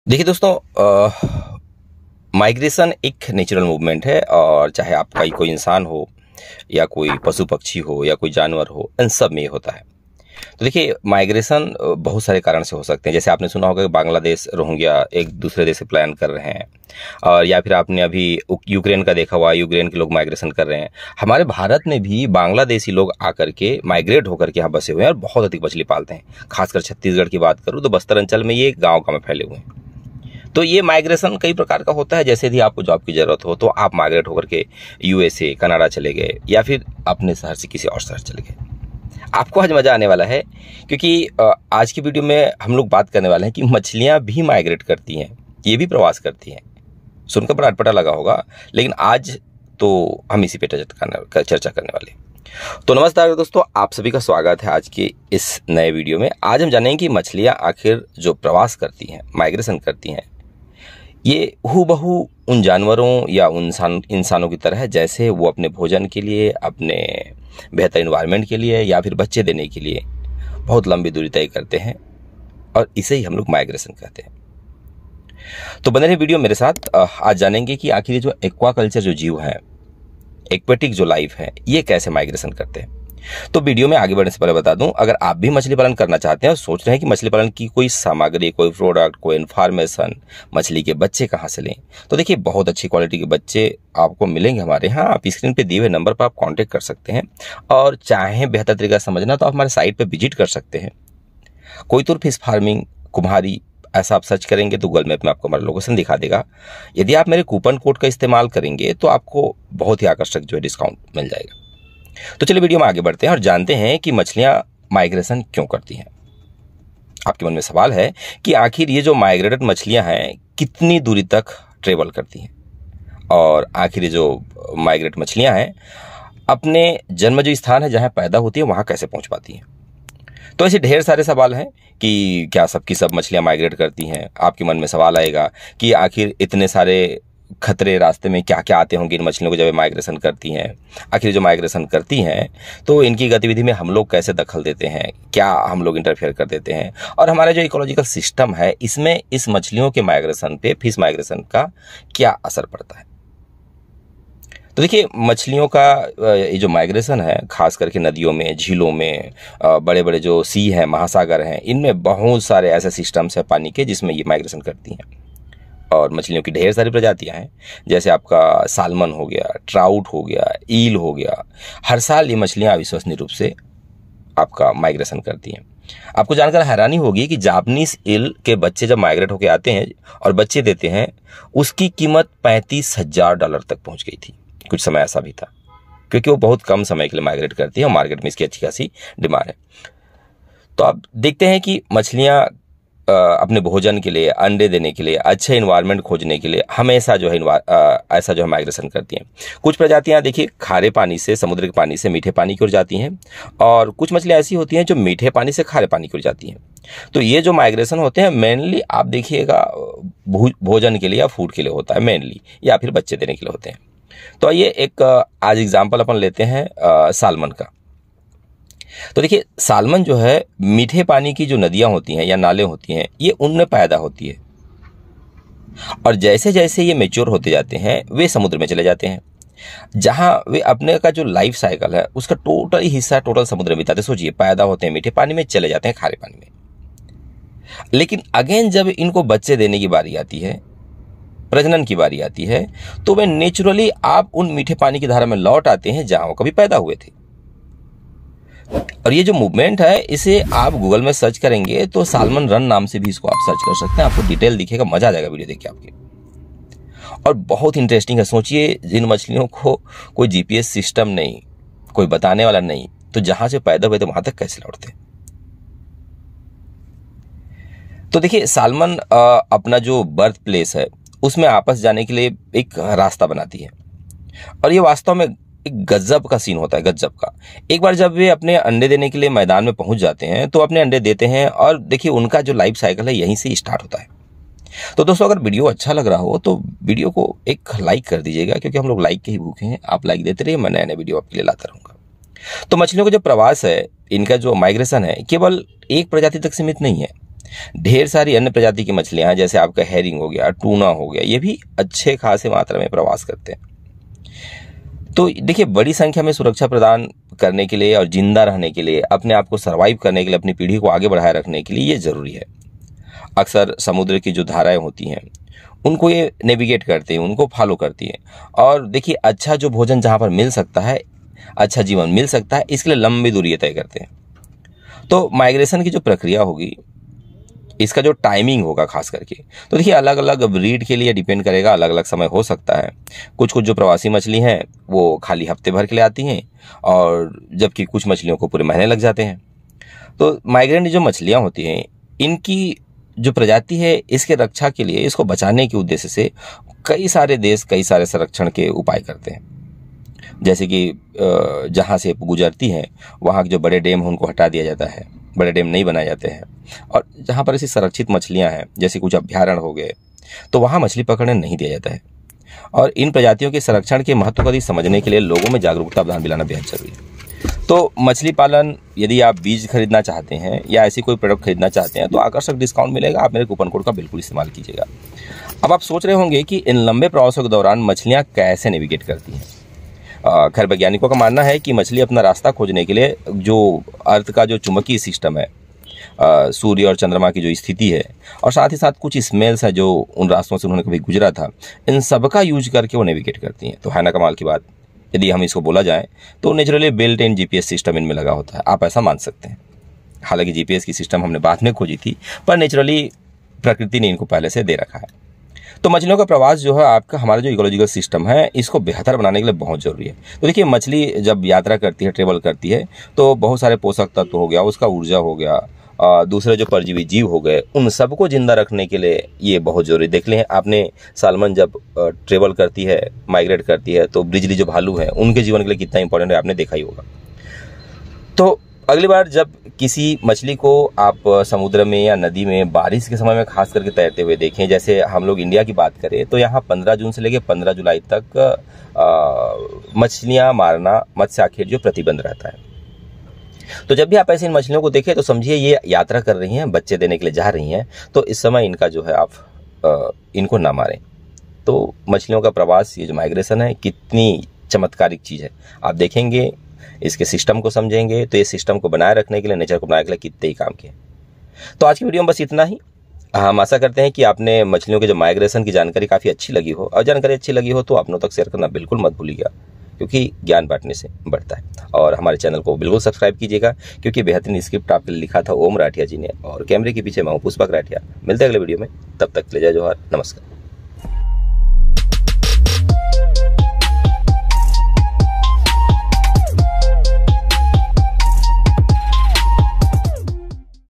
देखिए दोस्तों, माइग्रेशन एक नेचुरल मूवमेंट है और चाहे आपका कोई इंसान हो या कोई पशु पक्षी हो या कोई जानवर हो, इन सब में ये होता है। तो देखिए माइग्रेशन बहुत सारे कारण से हो सकते हैं। जैसे आपने सुना होगा कि बांग्लादेश रोहिंग्या एक दूसरे देश से प्लान कर रहे हैं, और या फिर आपने अभी यूक्रेन का देखा हुआ, यूक्रेन के लोग माइग्रेशन कर रहे हैं। हमारे भारत में भी बांग्लादेशी लोग आकर के माइग्रेट होकर के यहाँ बसे हुए हैं और बहुत अधिक मछली पालते हैं। खासकर छत्तीसगढ़ की बात करूँ तो बस्तर अंचल में ये गाँव में फैले हुए हैं। तो ये माइग्रेशन कई प्रकार का होता है। जैसे यदि आपको जॉब की जरूरत हो तो आप माइग्रेट होकर के यूएसए, कनाडा चले गए, या फिर अपने शहर से किसी और शहर चले गए। आपको आज मजा आने वाला है, क्योंकि आज की वीडियो में हम लोग बात करने वाले हैं कि मछलियां भी माइग्रेट करती हैं, ये भी प्रवास करती हैं। सुनकर बड़ा अटपटा लगा होगा, लेकिन आज तो हम इसी पे चर्चा करने वाले हैं। तो नमस्कार दोस्तों, आप सभी का स्वागत है आज की इस नए वीडियो में। आज हम जानेंगे कि मछलियां आखिर जो प्रवास करती हैं, माइग्रेशन करती हैं, ये हूबहू उन जानवरों या उन इंसानों की तरह है, जैसे वो अपने भोजन के लिए, अपने बेहतर इन्वायरमेंट के लिए या फिर बच्चे देने के लिए बहुत लंबी दूरी तय करते हैं, और इसे ही हम लोग माइग्रेशन कहते हैं। तो बने रहिए वीडियो मेरे साथ। आज जानेंगे कि आखिर ये जो एक्वाकल्चर जो जीव है, एक्वेटिक जो लाइफ है, ये कैसे माइग्रेशन करते हैं। तो वीडियो में आगे बढ़ने से पहले बता दूं, अगर आप भी मछली पालन करना चाहते हैं और सोच रहे हैं कि मछली पालन की कोई सामग्री, कोई प्रोडक्ट, कोई इन्फॉर्मेशन, मछली के बच्चे कहां से लें, तो देखिए बहुत अच्छी क्वालिटी के बच्चे आपको मिलेंगे हमारे यहाँ। आप स्क्रीन पे दिए हुए नंबर पर आप कांटेक्ट कर सकते हैं, और चाहें बेहतर तरीका समझना तो आप हमारे साइट पर विजिट कर सकते हैं। कोयतुर फिश फार्मिंग कुम्हारी ऐसा आप सर्च करेंगे तो गूगल मैप में आपको हमारा लोकेशन दिखा देगा। यदि आप मेरे कूपन कोड का इस्तेमाल करेंगे तो आपको बहुत ही आकर्षक जो है डिस्काउंट मिल जाएगा। तो चलिए वीडियो में आगे बढ़ते हैं और जानते हैं कि मछलियां माइग्रेशन क्यों करती हैं। आपके मन में सवाल है कि आखिर ये जो माइग्रेटेड मछलियां हैं कितनी दूरी तक ट्रेवल करती हैं, और आखिर ये जो माइग्रेट मछलियां हैं अपने जन्म जो स्थान है जहां पैदा होती है वहां कैसे पहुंच पाती हैं। तो ऐसे ढेर सारे सवाल हैं कि क्या सबकी सब मछलियां माइग्रेट करती हैं। आपके मन में सवाल आएगा कि आखिर इतने सारे खतरे रास्ते में क्या क्या आते होंगे इन मछलियों को जब माइग्रेशन करती हैं। आखिर जो माइग्रेशन करती हैं तो इनकी गतिविधि में हम लोग कैसे दखल देते हैं, क्या हम लोग इंटरफेयर कर देते हैं, और हमारा जो इकोलॉजिकल सिस्टम है इसमें इस मछलियों के माइग्रेशन पे, फिश माइग्रेशन का क्या असर पड़ता है। तो देखिए मछलियों का ये जो माइग्रेशन है, खास करके नदियों में, झीलों में, बड़े बड़े जो सी हैं, महासागर हैं, इनमें बहुत सारे ऐसे सिस्टम्स हैं पानी के जिसमें ये माइग्रेशन करती हैं। और मछलियों की ढेर सारी प्रजातियां हैं, जैसे आपका सालमन हो गया, ट्राउट हो गया, ईल हो गया। हर साल ये मछलियां अविश्वसनीय रूप से आपका माइग्रेशन करती हैं। आपको जानकर हैरानी होगी कि जापानीज ईल के बच्चे जब माइग्रेट होकर आते हैं और बच्चे देते हैं, उसकी कीमत $35,000 तक पहुंच गई थी। कुछ समय ऐसा भी था, क्योंकि वो बहुत कम समय के लिए माइग्रेट करती है और मार्केट में इसकी अच्छी खासी डिमांड है। तो आप देखते हैं कि मछलियां अपने भोजन के लिए, अंडे देने के लिए, अच्छे इन्वायरमेंट खोजने के लिए हमेशा जो है ऐसा जो है माइग्रेशन करती हैं। कुछ प्रजातियां देखिए खारे पानी से, समुद्र के पानी से मीठे पानी की ओर जाती हैं, और कुछ मछलियां ऐसी होती हैं जो मीठे पानी से खारे पानी की ओर जाती हैं। तो ये जो माइग्रेशन होते हैं मेनली आप देखिएगा भोजन के लिए या फूड के लिए होता है मेनली, या फिर बच्चे देने के लिए होते हैं। तो आइए एक आज एग्जाम्पल अपन लेते हैं सालमन का। तो देखिए सालमन जो है मीठे पानी की जो नदियां होती हैं या नाले होती हैं, ये उनमें पैदा होती है, और जैसे जैसे ये मैच्योर होते जाते हैं वे समुद्र में चले जाते हैं, जहां वे अपने का जो लाइफ साइकिल है उसका टोटल हिस्सा टोटल समुद्र में बिताते। सोचिए, पैदा होते हैं मीठे पानी में, चले जाते हैं खारे पानी में। लेकिन अगेन जब इनको बच्चे देने की बारी आती है, प्रजनन की बारी आती है, तो वे नेचुरली आप उन मीठे पानी की धारा में लौट आते हैं जहां वो कभी पैदा हुए थे। और ये जो मूवमेंट है इसे आप गूगल में सर्च करेंगे तो सालमन रन नाम से भी इसको आप सर्च कर सकते हैं। आपको डिटेल दिखेगा, मजा आ जाएगा वीडियो देख के आपके। और बहुत इंटरेस्टिंग है। सोचिए, जिन मछलियों को कोई जीपीएस सिस्टम नहीं, कोई बताने वाला नहीं, तो जहां से पैदा हुए थे वहां तक कैसे लौटते। तो देखिए सालमन अपना जो बर्थ प्लेस है उसमें आपस जाने के लिए एक रास्ता बनाती है, और ये वास्तव में एक गजब का सीन होता है, गजब का। एक बार जब वे अपने अंडे देने के लिए मैदान में पहुंच जाते हैं तो अपने अंडे देते हैं, और देखिए उनका जो लाइफ साइकिल है यहीं से स्टार्ट होता है। तो दोस्तों, अगर वीडियो अच्छा लग रहा हो तो वीडियो को एक लाइक कर दीजिएगा, क्योंकि हम लोग लाइक के ही भूखे हैं। आप लाइक देते रहिए, मैं नए नए वीडियो आपके लिए लाता रहूंगा। तो मछलियों का जो प्रवास है, इनका जो माइग्रेशन है, केवल एक प्रजाति तक सीमित नहीं है। ढेर सारी अन्य प्रजाति की मछलियां हैं, जैसे आपका हेरिंग हो गया, टूना हो गया, ये भी अच्छे खासे मात्रा में प्रवास करते हैं। तो देखिए, बड़ी संख्या में सुरक्षा प्रदान करने के लिए और जिंदा रहने के लिए, अपने आप को सर्वाइव करने के लिए, अपनी पीढ़ी को आगे बढ़ाए रखने के लिए ये जरूरी है। अक्सर समुद्र की जो धाराएं होती हैं उनको ये नेविगेट करती हैं, उनको फॉलो करती हैं। और देखिए, अच्छा जो भोजन जहां पर मिल सकता है, अच्छा जीवन मिल सकता है, इसके लिए लंबी दूरी तय करते हैं। तो माइग्रेशन की जो प्रक्रिया होगी, इसका जो टाइमिंग होगा खास करके, तो देखिए अलग अलग ब्रीड के लिए डिपेंड करेगा, अलग अलग समय हो सकता है। कुछ कुछ जो प्रवासी मछली हैं वो खाली हफ्ते भर के लिए आती हैं, और जबकि कुछ मछलियों को पूरे महीने लग जाते हैं। तो माइग्रेंट जो मछलियां होती हैं, इनकी जो प्रजाति है, इसके रक्षा के लिए, इसको बचाने के उद्देश्य से कई सारे देश कई सारे संरक्षण के उपाय करते हैं। जैसे कि जहाँ से गुजरती हैं वहाँ के जो बड़े डैम हैं उनको हटा दिया जाता है, बड़े डैम नहीं बनाए जाते हैं। और जहाँ पर ऐसी संरक्षित मछलियाँ हैं, जैसे कुछ अभ्यारण्य हो गए, तो वहाँ मछली पकड़ने नहीं दिया जाता है। और इन प्रजातियों के संरक्षण के महत्व को समझने के लिए लोगों में जागरूकता अभियान दिलाना बेहद जरूरी है। तो मछली पालन, यदि आप बीज खरीदना चाहते हैं या ऐसी कोई प्रोडक्ट खरीदना चाहते हैं तो आकर्षक डिस्काउंट मिलेगा, आप मेरे कूपन कोड का बिल्कुल इस्तेमाल कीजिएगा। अब आप सोच रहे होंगे कि इन लंबे प्रवासों के दौरान मछलियाँ कैसे नेविगेट करती हैं। खैर, वैज्ञानिकों का मानना है कि मछली अपना रास्ता खोजने के लिए जो अर्थ का जो चुंबकीय सिस्टम है, सूर्य और चंद्रमा की जो स्थिति है, और साथ ही साथ कुछ स्मेल्स है जो उन रास्तों से उन्होंने कभी गुजरा था, इन सब का यूज करके वो नेविगेट करती हैं। तो है ना कमाल की बात। यदि हम इसको बोला जाए तो naturally built in GPS system इनमें लगा होता है, आप ऐसा मान सकते हैं। हालांकि जीपीएस की सिस्टम हमने बाद में खोजी थी, पर नेचुरली प्रकृति ने इनको पहले से दे रखा है। तो मछलियों का प्रवास जो है आपका, हमारा जो इकोलॉजिकल सिस्टम है, इसको बेहतर बनाने के लिए बहुत जरूरी है। तो देखिए, मछली जब यात्रा करती है, ट्रेवल करती है, तो बहुत सारे पोषक तत्व हो गया, उसका ऊर्जा हो गया, दूसरे जो परजीवी जीव हो गए, उन सबको जिंदा रखने के लिए ये बहुत जरूरी। देख लें आपने, सालमन जब ट्रेवल करती है, माइग्रेट करती है, तो बिजली जो भालू है उनके जीवन के लिए कितना इंपॉर्टेंट है, आपने देखा ही होगा। तो अगली बार जब किसी मछली को आप समुद्र में या नदी में बारिश के समय में खास करके तैरते हुए देखें, जैसे हम लोग इंडिया की बात करें तो यहाँ 15 जून से लेकर 15 जुलाई तक मछलियाँ मारना, मत्स्य आखेट जो प्रतिबंध रहता है। तो जब भी आप ऐसी इन मछलियों को देखें तो समझिए ये यात्रा कर रही हैं, बच्चे देने के लिए जा रही हैं, तो इस समय इनका जो है आप इनको ना मारें। तो मछलियों का प्रवास, ये जो माइग्रेशन है, कितनी चमत्कारिक चीज़ है। आप देखेंगे, इसके सिस्टम को समझेंगे तो ये सिस्टम को बनाए रखने के लिए, नेचर को बनाने के लिए कितने ही काम किए। तो आज की वीडियो में बस इतना ही। हम आशा करते हैं कि आपने मछलियों के जो माइग्रेशन की जानकारी काफ़ी अच्छी लगी हो, और जानकारी अच्छी लगी हो तो अपनों तक शेयर करना बिल्कुल मत भूलिएगा, क्योंकि ज्ञान बांटने से बढ़ता है। और हमारे चैनल को बिल्कुल सब्सक्राइब कीजिएगा, क्योंकि बेहतरीन स्क्रिप्ट आपके लिए लिखा था ओम राठिया जी ने, और कैमरे के पीछे मैं हूं पुष्पक राठिया। मिलते हैं अगले वीडियो में, तब तक के लिए जय जोहार, नमस्कार।